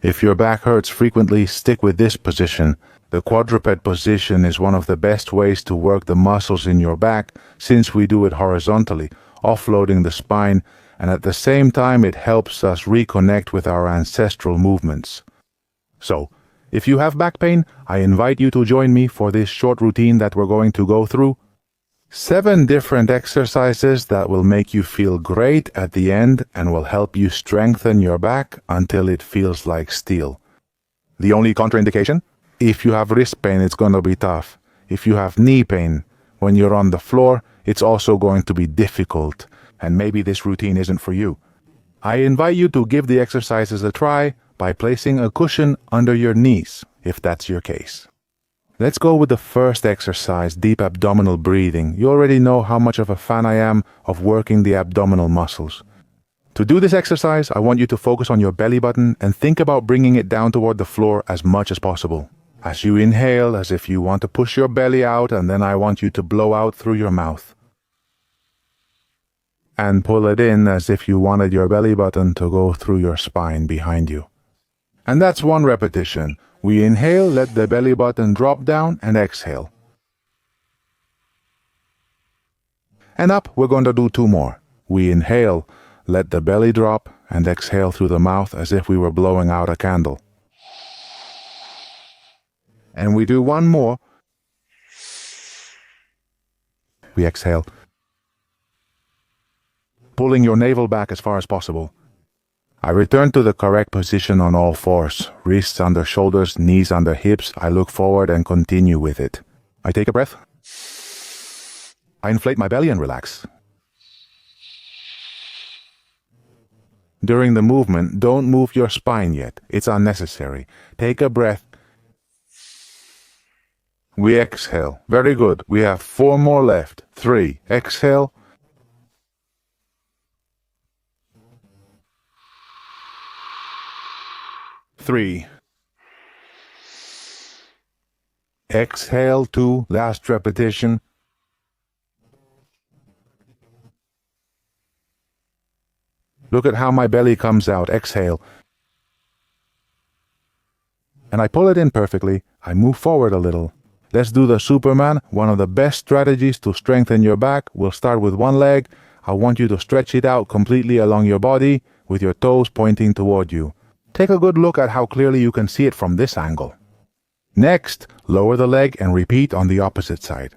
If your back hurts frequently, stick with this position. The quadruped position is one of the best ways to work the muscles in your back since we do it horizontally, offloading the spine, and at the same time it helps us reconnect with our ancestral movements. So, if you have back pain, I invite you to join me for this short routine that we're going to go through. 7 different exercises that will make you feel great at the end and will help you strengthen your back until it feels like steel. The only contraindication? If you have wrist pain, it's going to be tough. If you have knee pain, when you're on the floor, it's also going to be difficult, and maybe this routine isn't for you. I invite you to give the exercises a try by placing a cushion under your knees, if that's your case. Let's go with the first exercise, deep abdominal breathing. You already know how much of a fan I am of working the abdominal muscles. To do this exercise, I want you to focus on your belly button and think about bringing it down toward the floor as much as possible. As you inhale, as if you want to push your belly out, and then I want you to blow out through your mouth. And pull it in as if you wanted your belly button to go through your spine behind you. And that's 1 repetition. We inhale, let the belly button drop down, and exhale. And up, we're going to do 2 more. We inhale, let the belly drop, and exhale through the mouth as if we were blowing out a candle. And we do 1 more. We exhale, pulling your navel back as far as possible. I return to the correct position on all 4s, wrists under shoulders, knees under hips. I look forward and continue with it. I take a breath. I inflate my belly and relax. During the movement, don't move your spine yet. It's unnecessary. Take a breath. We exhale. Very good. We have 4 more left. 3. Exhale. Three. Exhale 2. Last repetition. Look at how my belly comes out. Exhale. And I pull it in perfectly. I move forward a little. Let's do the Superman. One of the best strategies to strengthen your back. We'll start with 1 leg. I want you to stretch it out completely along your body with your toes pointing toward you. Take a good look at how clearly you can see it from this angle. Next, lower the leg and repeat on the opposite side.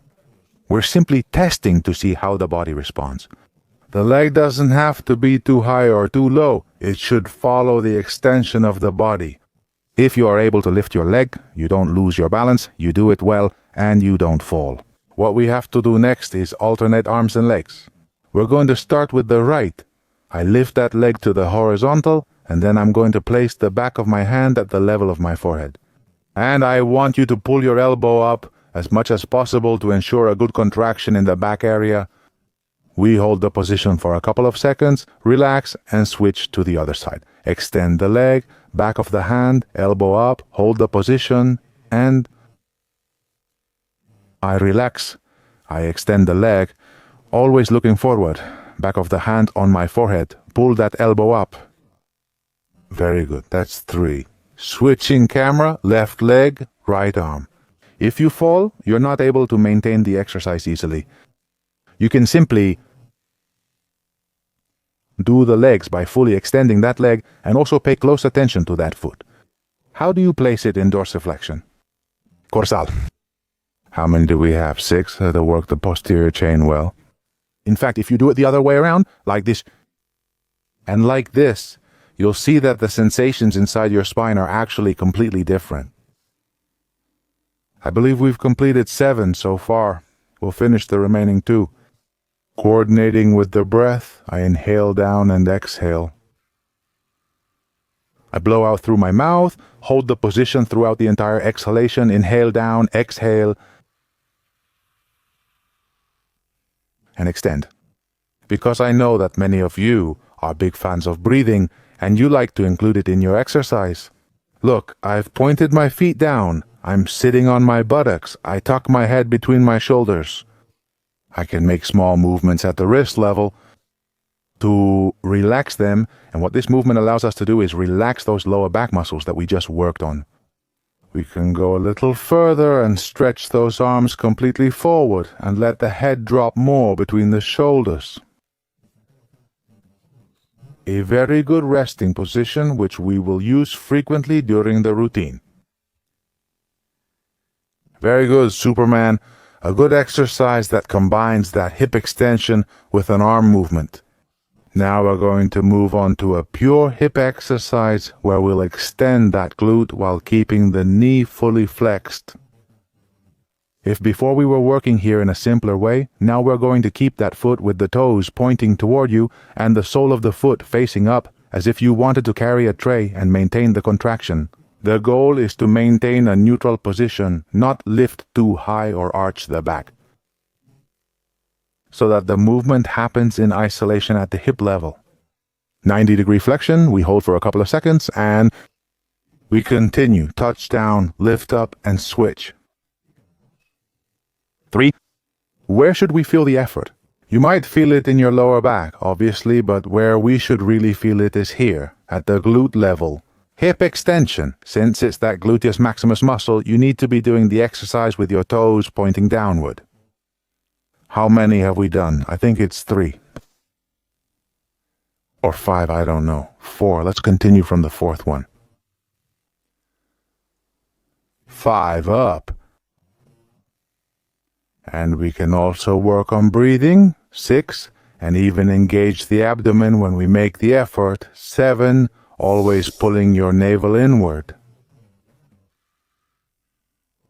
We're simply testing to see how the body responds. The leg doesn't have to be too high or too low. It should follow the extension of the body. If you are able to lift your leg, you don't lose your balance, you do it well, and you don't fall. What we have to do next is alternate arms and legs. We're going to start with the right. I lift that leg to the horizontal, and then I'm going to place the back of my hand at the level of my forehead. And I want you to pull your elbow up as much as possible to ensure a good contraction in the back area. We hold the position for a couple of seconds, relax, and switch to the other side. Extend the leg, back of the hand, elbow up, hold the position, and I relax. I extend the leg, always looking forward. Back of the hand on my forehead. Pull that elbow up. Very good. That's 3. Switching camera, left leg, right arm. If you fall, you're not able to maintain the exercise easily. You can simply do the legs by fully extending that leg and also pay close attention to that foot. How do you place it in dorsiflexion? Corsal. How many do we have? 6 that work the posterior chain well. In fact, if you do it the other way around, like this and like this, you'll see that the sensations inside your spine are actually completely different. I believe we've completed 7 so far. We'll finish the remaining 2. Coordinating with the breath, I inhale down and exhale. I blow out through my mouth, hold the position throughout the entire exhalation, inhale down, exhale, and extend. Because I know that many of you are big fans of breathing, and you like to include it in your exercise. Look, I've pointed my feet down. I'm sitting on my buttocks. I tuck my head between my shoulders. I can make small movements at the wrist level, to relax them. And what this movement allows us to do is relax those lower back muscles that we just worked on. We can go a little further and stretch those arms completely forward and let the head drop more between the shoulders. A very good resting position which we will use frequently during the routine. Very good, Superman. A good exercise that combines that hip extension with an arm movement. Now we're going to move on to a pure hip exercise where we'll extend that glute while keeping the knee fully flexed. If before we were working here in a simpler way, now we're going to keep that foot with the toes pointing toward you and the sole of the foot facing up as if you wanted to carry a tray and maintain the contraction. The goal is to maintain a neutral position, not lift too high or arch the back, so that the movement happens in isolation at the hip level. 90-degree flexion, we hold for a couple of seconds, and we continue. Touch down, lift up, and switch. 3. Where should we feel the effort? You might feel it in your lower back, obviously, but where we should really feel it is here, at the glute level. Hip extension. Since it's that gluteus maximus muscle, you need to be doing the exercise with your toes pointing downward. How many have we done? I think it's 3. Or 5, I don't know. 4. Let's continue from the 4th one. 5 up. And we can also work on breathing. 6. And even engage the abdomen when we make the effort. 7. Always pulling your navel inward.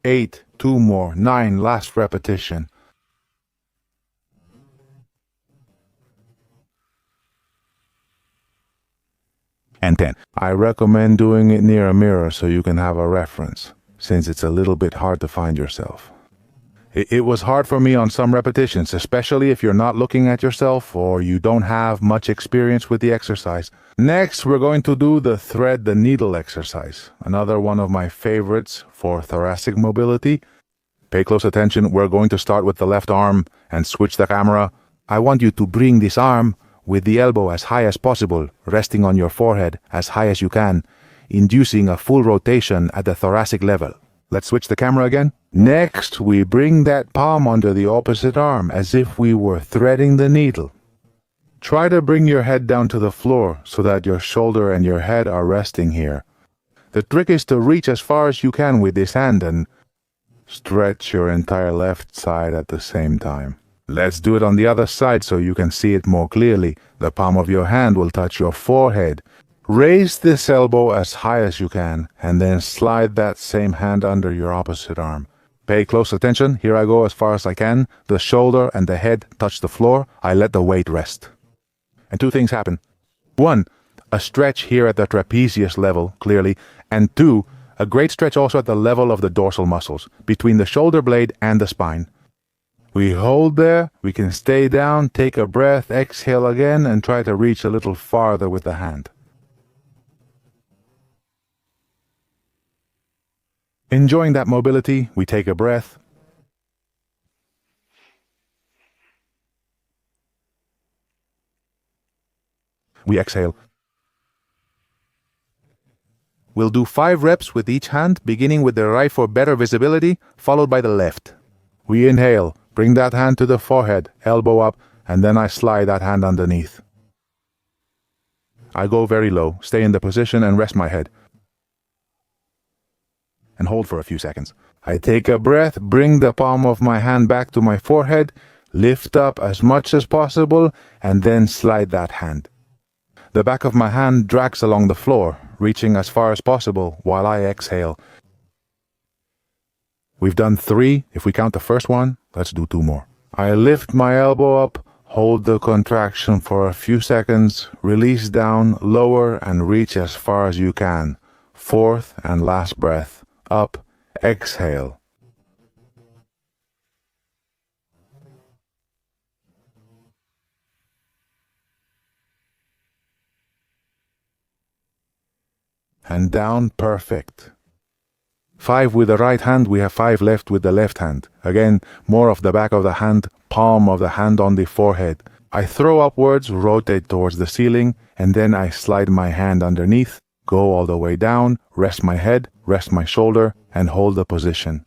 8. 2 more. 9. Last repetition. And 10. I recommend doing it near a mirror so you can have a reference, since it's a little bit hard to find yourself. It was hard for me on some repetitions, especially if you're not looking at yourself or you don't have much experience with the exercise. Next, we're going to do the thread the needle exercise, another one of my favorites for thoracic mobility. Pay close attention. We're going to start with the left arm and switch the camera. I want you to bring this arm with the elbow as high as possible, resting on your forehead as high as you can, inducing a full rotation at the thoracic level. Let's switch the camera again. Next, we bring that palm under the opposite arm as if we were threading the needle. Try to bring your head down to the floor so that your shoulder and your head are resting here. The trick is to reach as far as you can with this hand and stretch your entire left side at the same time. Let's do it on the other side so you can see it more clearly. The palm of your hand will touch your forehead. Raise this elbow as high as you can, and then slide that same hand under your opposite arm. Pay close attention. Here I go as far as I can. The shoulder and the head touch the floor. I let the weight rest. And 2 things happen. 1, a stretch here at the trapezius level, clearly. And 2, a great stretch also at the level of the dorsal muscles, between the shoulder blade and the spine. We hold there, we can stay down, take a breath, exhale again, and try to reach a little farther with the hand. Enjoying that mobility, we take a breath. We exhale. We'll do 5 reps with each hand, beginning with the right for better visibility, followed by the left. We inhale. Bring that hand to the forehead, elbow up, and then I slide that hand underneath. I go very low, stay in the position and rest my head. And hold for a few seconds. I take a breath, bring the palm of my hand back to my forehead, lift up as much as possible, and then slide that hand. The back of my hand drags along the floor, reaching as far as possible while I exhale. We've done 3. If we count the first one, let's do 2 more. I lift my elbow up, hold the contraction for a few seconds, release down, lower, and reach as far as you can. 4th and last breath. Up, exhale. And down, perfect. 5 with the right hand, we have 5 left with the left hand. Again, more of the back of the hand, palm of the hand on the forehead. I throw upwards, rotate towards the ceiling, and then I slide my hand underneath, go all the way down, rest my head, rest my shoulder, and hold the position.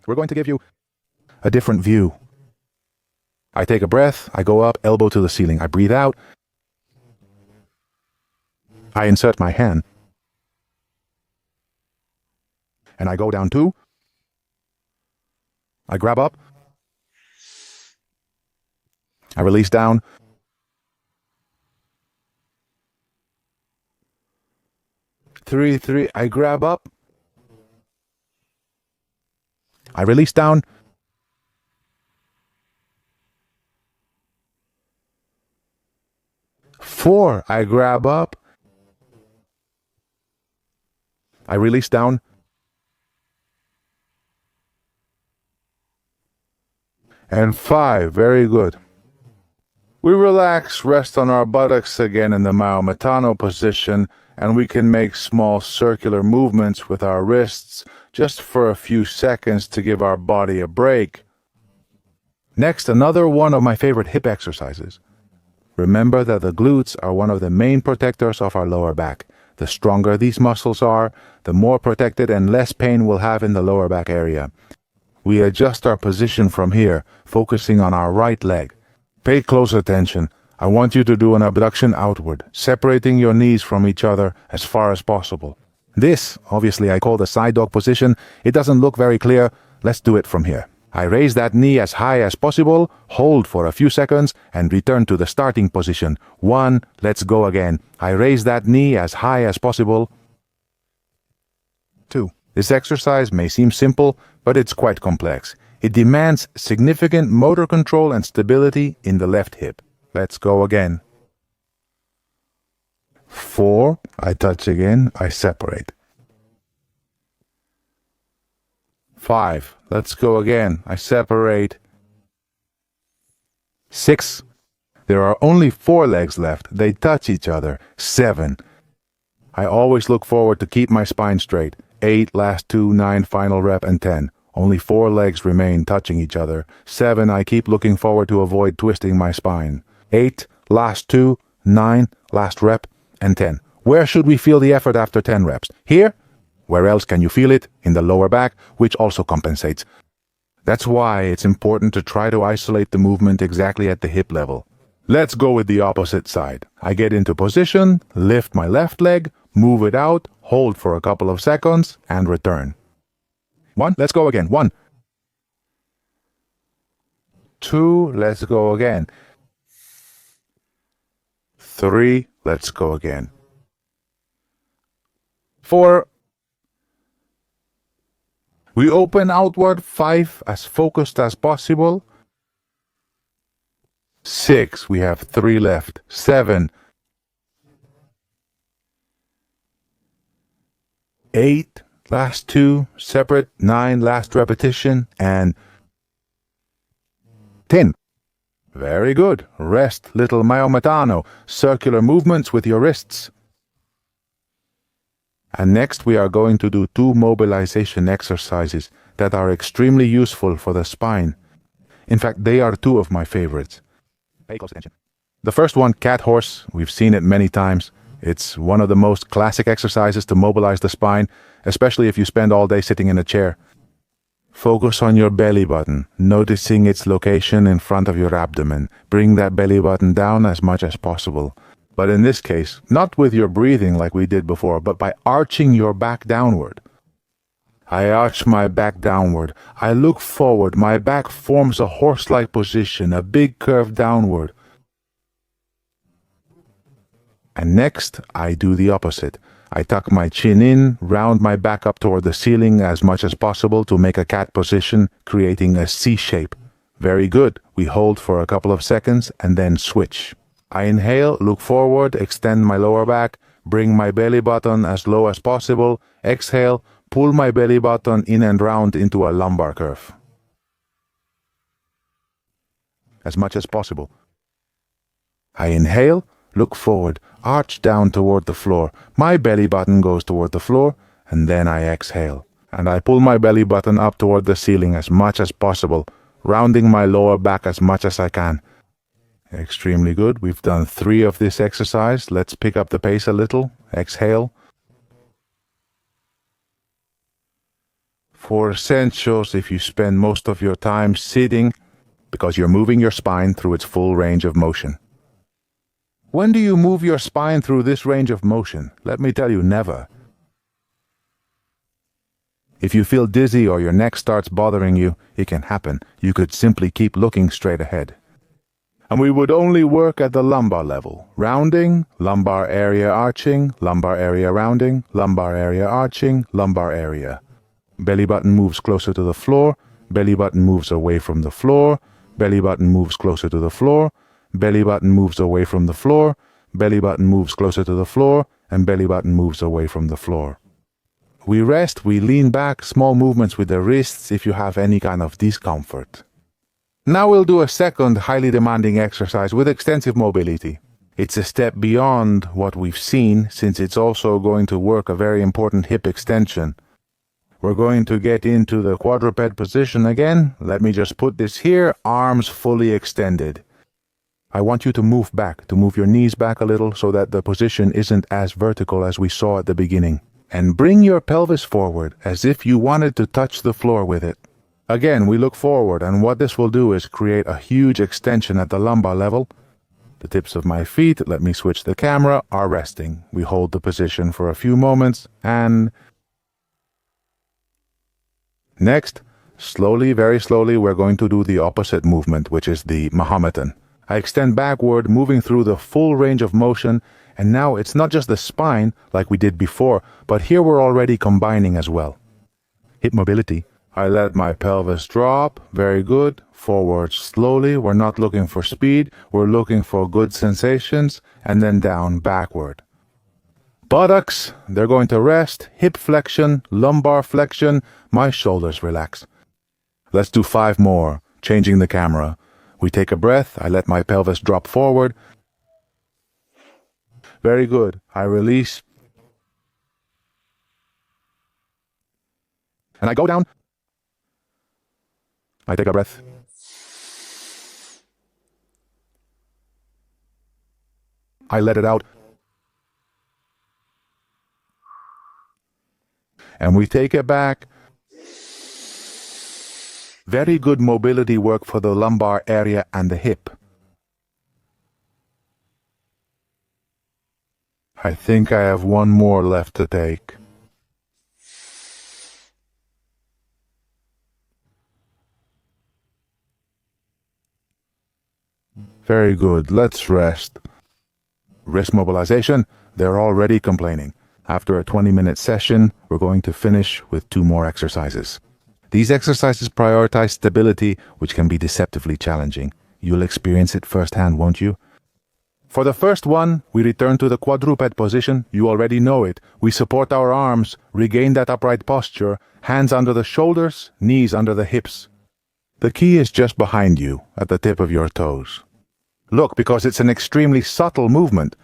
We're going to give you a different view. I take a breath, I go up, elbow to the ceiling. I breathe out. I insert my hand. And I go down 2. I grab up. I release down. Three. I grab up. I release down. Four. I grab up. I release down. And 5. Very good. We relax, rest on our buttocks again in the Maometano position, and we can make small circular movements with our wrists just for a few seconds to give our body a break. Next, another one of my favorite hip exercises. Remember that the glutes are one of the main protectors of our lower back. The stronger these muscles are, the more protected and less pain we'll have in the lower back area. We adjust our position from here, focusing on our right leg. Pay close attention. I want you to do an abduction outward, separating your knees from each other as far as possible. This, obviously, I call the side dog position. It doesn't look very clear. Let's do it from here. I raise that knee as high as possible, hold for a few seconds, and return to the starting position. 1, let's go again. I raise that knee as high as possible. 2. This exercise may seem simple, but it's quite complex. It demands significant motor control and stability in the left hip. Let's go again. 4, I touch again, I separate. 5, let's go again, I separate. 6, there are only 4 legs left, they touch each other. 7, I always look forward to keep my spine straight. 8, last 2, 9, final rep, and 10. Only 4 legs remain touching each other. 7, I keep looking forward to avoid twisting my spine. 8, last 2, 9, last rep, and 10. Where should we feel the effort after 10 reps? Here? Where else can you feel it? In the lower back, which also compensates. That's why it's important to try to isolate the movement exactly at the hip level. Let's go with the opposite side. I get into position, lift my left leg, move it out, hold for a couple of seconds, and return. 1, let's go again. 1. 2, let's go again. 3, let's go again. 4. We open outward. 5, as focused as possible. 6, we have 3 left. 7. 8, last 2, separate. 9, last repetition, and 10. Very good. Rest, little Maometano. Circular movements with your wrists. And next we are going to do 2 mobilization exercises that are extremely useful for the spine. In fact, they are 2 of my favorites. Pay close attention. The first one, cat horse, we've seen it many times. It's one of the most classic exercises to mobilize the spine, especially if you spend all day sitting in a chair. Focus on your belly button, noticing its location in front of your abdomen. Bring that belly button down as much as possible. But in this case, not with your breathing like we did before, but by arching your back downward. I arch my back downward. I look forward. My back forms a horse-like position, a big curve downward. And next, I do the opposite. I tuck my chin in, round my back up toward the ceiling as much as possible to make a cat position, creating a C shape. Very good. We hold for a couple of seconds and then switch. I inhale, look forward, extend my lower back, bring my belly button as low as possible. Exhale, pull my belly button in and round into a lumbar curve. As much as possible. I inhale, look forward, arch down toward the floor. My belly button goes toward the floor, and then I exhale. And I pull my belly button up toward the ceiling as much as possible. rounding my lower back as much as I can. Extremely good. We've done 3 of this exercise. Let's pick up the pace a little. Exhale. For essentials, if you spend most of your time sitting, because you're moving your spine through its full range of motion. When do you move your spine through this range of motion? Let me tell you, never. If you feel dizzy or your neck starts bothering you, it can happen. You could simply keep looking straight ahead. And we would only work at the lumbar level. Rounding, lumbar area arching, lumbar area rounding, lumbar area arching, lumbar area. Belly button moves closer to the floor, belly button moves away from the floor, belly button moves closer to the floor, belly button moves away from the floor, belly button moves closer to the floor, and belly button moves away from the floor. We rest, we lean back, small movements with the wrists if you have any kind of discomfort. Now we'll do a second highly demanding exercise with extensive mobility. It's a step beyond what we've seen, since it's also going to work a very important hip extension. We're going to get into the quadruped position again. Let me just put this here, arms fully extended. I want you to move back, to move your knees back a little so that the position isn't as vertical as we saw at the beginning. And bring your pelvis forward as if you wanted to touch the floor with it. Again, we look forward, and what this will do is create a huge extension at the lumbar level. The tips of my feet, let me switch the camera, are resting. We hold the position for a few moments, and next, slowly, very slowly, we're going to do the opposite movement, which is the Mahometan. I extend backward, moving through the full range of motion, and now it's not just the spine like we did before, but here we're already combining as well. Hip mobility. I let my pelvis drop, very good. Forward slowly, we're not looking for speed, we're looking for good sensations, and then down, backward. Buttocks, they're going to rest, hip flexion, lumbar flexion, my shoulders relax. Let's do 5 more, changing the camera. We take a breath, I let my pelvis drop forward. Very good, I release. And I go down. I take a breath. I let it out. And we take it back. Very good mobility work for the lumbar area and the hip. I think I have 1 more left to take. Very good. Let's rest. Wrist mobilization. They're already complaining. After a 20-minute session, we're going to finish with 2 more exercises. These exercises prioritize stability, which can be deceptively challenging. You'll experience it firsthand, won't you? For the first one, we return to the quadruped position. You already know it. We support our arms, regain that upright posture, hands under the shoulders, knees under the hips. The key is just behind you, at the tip of your toes. Look, because it's an extremely subtle movement.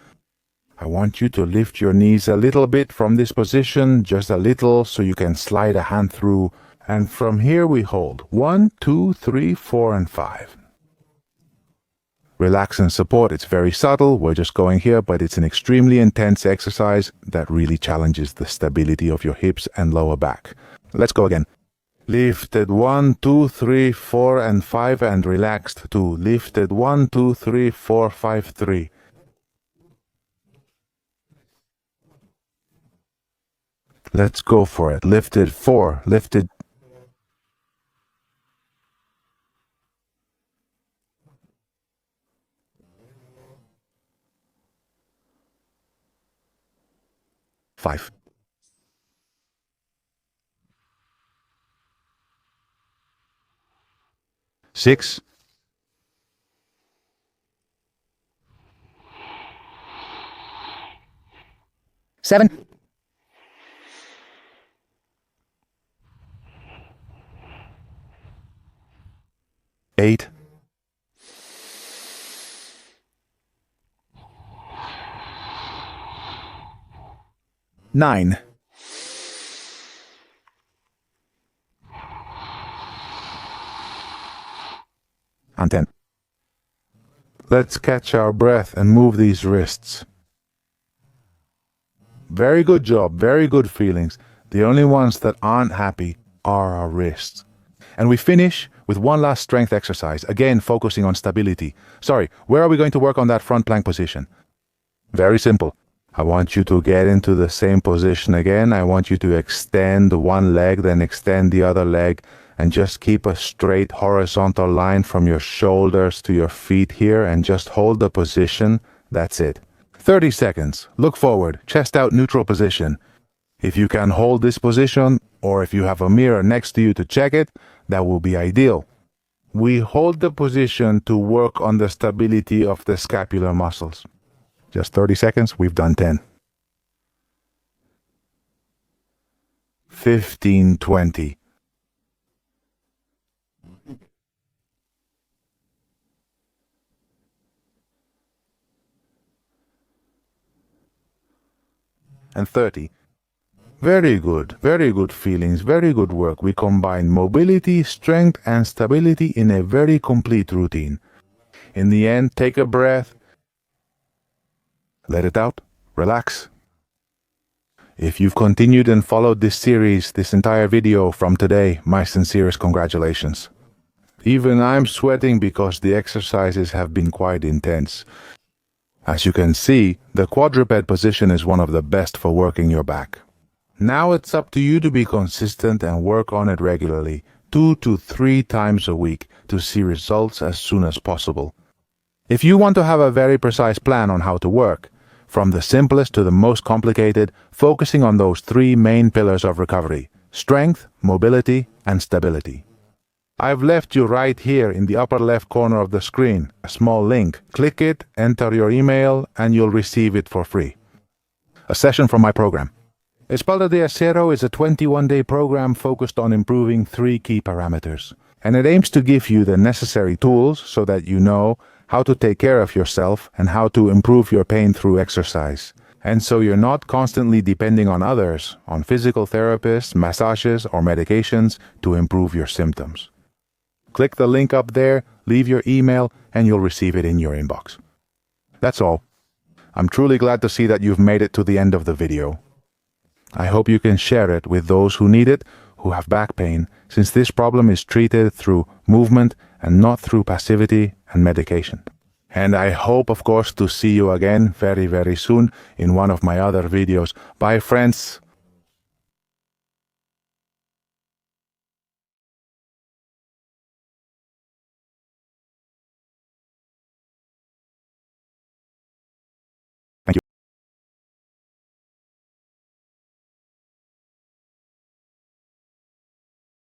I want you to lift your knees a little bit from this position, just a little, so you can slide a hand through. And from here we hold 1, 2, 3, 4, and 5. Relax and support. It's very subtle. We're just going here, but it's an extremely intense exercise that really challenges the stability of your hips and lower back. Let's go again. Lifted 1, 2, 3, 4, and 5, and relaxed 2. Lifted 1, 2, 3, 4, 5, 3. Let's go for it. Lifted 4, lifted 5. 6. 7. 8. 9. and 10. Let's catch our breath and move these wrists. Very good job, very good feelings. The only ones that aren't happy are our wrists. And we finish with one last strength exercise, again focusing on stability. Sorry, where are we going to work on that front plank position? Very simple. I want you to get into the same position again. I want you to extend one leg, then extend the other leg, and just keep a straight horizontal line from your shoulders to your feet here, and just hold the position. That's it. 30 seconds. Look forward, chest out, neutral position. If you can hold this position, or if you have a mirror next to you to check it, that will be ideal. We hold the position to work on the stability of the scapular muscles. Just 30 seconds, we've done 10. 15, 20. And 30. Very good feelings, very good work. We combine mobility, strength, and stability in a very complete routine. In the end, take a breath, let it out, relax. If you've continued and followed this series, this entire video from today, my sincerest congratulations. Even I'm sweating because the exercises have been quite intense. As you can see, the quadruped position is one of the best for working your back. Now it's up to you to be consistent and work on it regularly, 2 to 3 times a week, to see results as soon as possible. If you want to have a very precise plan on how to work, from the simplest to the most complicated, focusing on those 3 main pillars of recovery: strength, mobility, and stability. I've left you right here in the upper left corner of the screen a small link. Click it, enter your email, and you'll receive it for free. A session from my program. Espalda de Acero is a 21-day program focused on improving 3 key parameters, and it aims to give you the necessary tools so that you know how to take care of yourself and how to improve your pain through exercise. And so you're not constantly depending on others, on physical therapists, massages, or medications to improve your symptoms. Click the link up there, leave your email, and you'll receive it in your inbox. That's all. I'm truly glad to see that you've made it to the end of the video. I hope you can share it with those who need it, who have back pain, since this problem is treated through movement and not through passivity and medication. And I hope, of course, to see you again very, very soon in one of my other videos. Bye, friends.